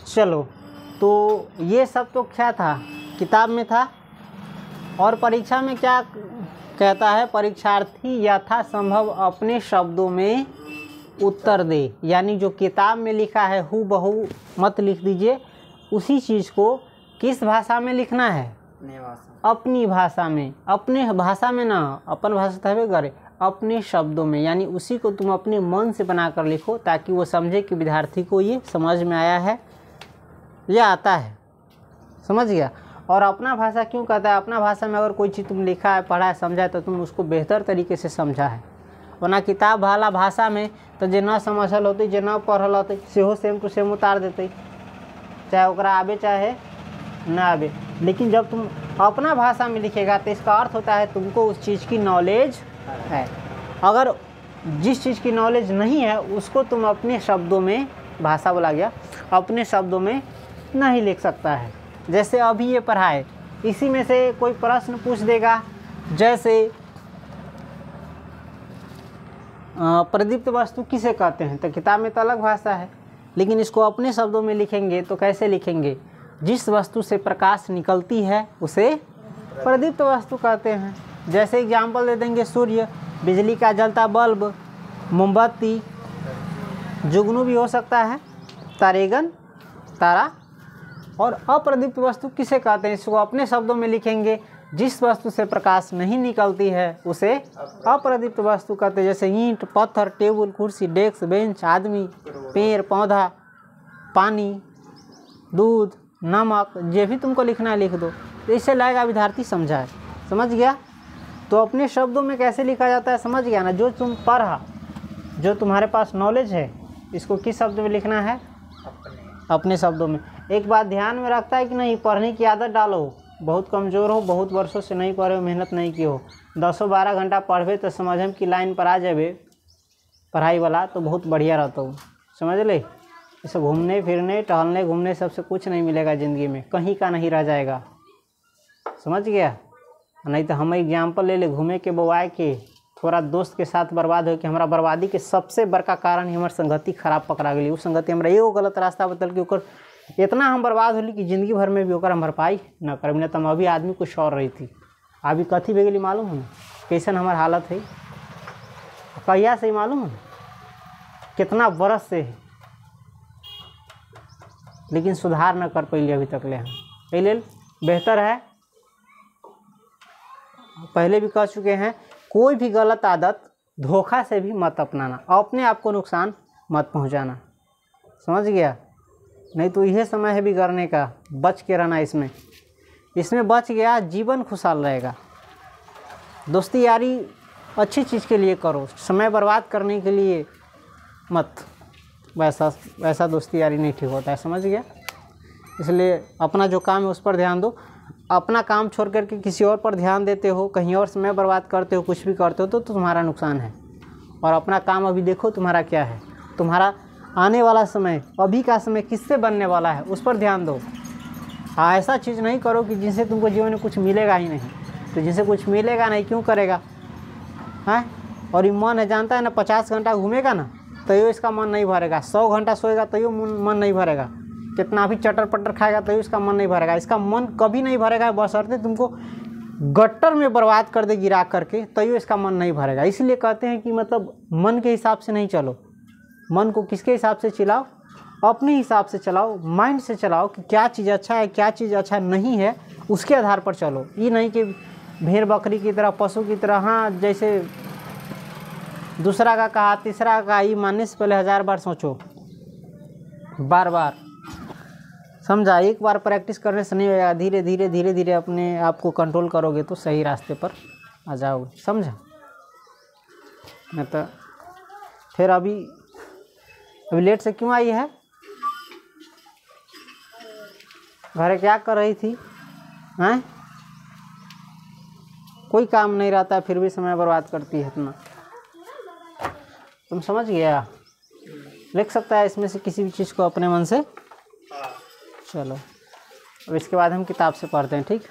चलो, तो ये सब तो क्या था, किताब में था। और परीक्षा में क्या कहता है, परीक्षार्थी यथासंभव अपने शब्दों में उत्तर दे। यानी जो किताब में लिखा है हूबहू मत लिख दीजिए, उसी चीज़ को किस भाषा में लिखना है, अपनी भाषा में। अपने भाषा में ना, अपन भाषा तभी करे, अपने शब्दों में। यानी उसी को तुम अपने मन से बनाकर लिखो, ताकि वो समझे कि विद्यार्थी को ये समझ में आया है या आता है। समझ गया। और अपना भाषा क्यों कहता है, अपना भाषा में अगर कोई चीज़ तुम लिखा है, पढ़ा है, समझा है, तो तुम उसको बेहतर तरीके से समझा है। वरना किताब वाला भाषा में तो जे न समझल होते, जे न पढ़ल होते, सेहो सेम टू सेम उतार देते, चाहे ओकरा आवे चाहे ना आवे। लेकिन जब तुम अपना भाषा में लिखेगा तो इसका अर्थ होता है तुमको उस चीज़ की नॉलेज है। अगर जिस चीज़ की नॉलेज नहीं है उसको तुम अपने शब्दों में, भाषा बोला गया, अपने शब्दों में नहीं लिख सकता है। जैसे अभी ये पढ़ा है, इसी में से कोई प्रश्न पूछ देगा, जैसे प्रदीप्त वस्तु किसे कहते हैं, तो किताब में तो अलग भाषा है, लेकिन इसको अपने शब्दों में लिखेंगे तो कैसे लिखेंगे, जिस वस्तु से प्रकाश निकलती है उसे प्रदीप्त वस्तु कहते हैं। जैसे एग्जाम्पल दे देंगे, सूर्य, बिजली का जलता बल्ब, मोमबत्ती, जुगनू भी हो सकता है, तारेगन, तारा। और अप्रदीप्त वस्तु किसे कहते हैं, इसको अपने शब्दों में लिखेंगे, जिस वस्तु से प्रकाश नहीं निकलती है उसे अप्रदीप्त वस्तु कहते हैं। जैसे ईंट, पत्थर, टेबल, कुर्सी, डेस्क, बेंच, आदमी, पेड़, पौधा, पानी, दूध, नमक, जो भी तुमको लिखना है लिख दो, तो इससे लाएगा विद्यार्थी समझा है। समझ गया। तो अपने शब्दों में कैसे लिखा जाता है, समझ गया ना। जो तुम पढ़ा, जो तुम्हारे पास नॉलेज है, इसको किस शब्द में लिखना है, अपने शब्दों में। एक बात ध्यान में रखता है कि नहीं, पढ़ने की आदत डालो। बहुत कमज़ोर हो, बहुत वर्षों से नहीं पढ़े हो, मेहनत नहीं की हो, 10-12 घंटा पढ़बे तो समझम कि लाइन पर आ जाबे पढ़ाई वाला, तो बहुत बढ़िया रहता हूँ। समझ ले। इसे घूमने फिरने, टहलने, घूमने सबसे कुछ नहीं मिलेगा ज़िंदगी में, कहीं का नहीं रह जाएगा। समझ गया। नहीं तो हम एग्जाम्पल ले ले, घूमे के बवाए के, थोड़ा दोस्त के साथ बर्बाद हो के, हमारा बर्बादी के सबसे बड़का कारण ही हमार संगति खराब पकड़ा गई। उस संगति हमरा एगो गलत रास्ता बतल के ओकर इतना हम बर्बाद होली कि ज़िंदगी भर में भी ओकर हम भरपाई न करब। न तो अभी आदमी कुछ और रही थी, अभी कथी भे गेली मालूम है, कैसन हमार हालत है, कहिया से मालूम है, कितना बरस से है, लेकिन सुधार न कर पैली अभी तक ले हम। पहले बेहतर है, पहले भी कह चुके हैं, कोई भी गलत आदत धोखा से भी मत अपनाना, अपने आप को नुकसान मत पहुंचाना। समझ गया। नहीं तो यह समय है बिगड़ने का, बच के रहना। इसमें बच गया, जीवन खुशहाल रहेगा। दोस्ती यारी अच्छी चीज़ के लिए करो, समय बर्बाद करने के लिए मत। वैसा दोस्ती यारी नहीं ठीक होता है। समझ गया। इसलिए अपना जो काम है उस पर ध्यान दो। अपना काम छोड़ करके किसी और पर ध्यान देते हो, कहीं और समय बर्बाद करते हो, कुछ भी करते हो तो तुम्हारा नुकसान है। और अपना काम अभी देखो तुम्हारा क्या है, तुम्हारा आने वाला समय, अभी का समय किससे बनने वाला है, उस पर ध्यान दो। ऐसा चीज़ नहीं करो कि जिनसे तुमको जीवन में कुछ मिलेगा ही नहीं। तो जिनसे कुछ मिलेगा नहीं क्यों करेगा, हैं। और ये मन है, जानता है ना, 50 घंटा घूमेगा ना तो इसका मन नहीं भरेगा, 100 घंटा सोएगा तो मन नहीं भरेगा, कितना भी चटर पटर खाएगा तो इसका मन नहीं भरेगा। इसका मन कभी नहीं भरेगा, बशर्ते तुमको गट्टर में बर्बाद कर दे गिरा करके, तो इसका मन नहीं भरेगा। इसलिए कहते हैं कि मतलब मन के हिसाब से नहीं चलो, मन को किसके हिसाब से चलाओ, अपने हिसाब से चलाओ, माइंड से चलाओ कि क्या चीज़ अच्छा है, क्या चीज़ अच्छा नहीं है, उसके आधार पर चलो। ये नहीं कि भेड़ बकरी की तरह, पशु की तरह, हाँ जैसे दूसरा का कहा, तीसरा का, ये मानने से पहले 1000 बार सोचो, बार बार। समझा। एक बार प्रैक्टिस करने से नहीं होगा, धीरे धीरे अपने आप को कंट्रोल करोगे तो सही रास्ते पर आ जाओगे। समझा। नहीं तो फिर अभी लेट से क्यों आई है, घर क्या कर रही थी, हैं? कोई काम नहीं रहता फिर भी समय बर्बाद करती है इतना। तुम समझ गया। लिख सकता है इसमें से किसी भी चीज़ को अपने मन से। चलो अब इसके बाद हम किताब से पढ़ते हैं, ठीक।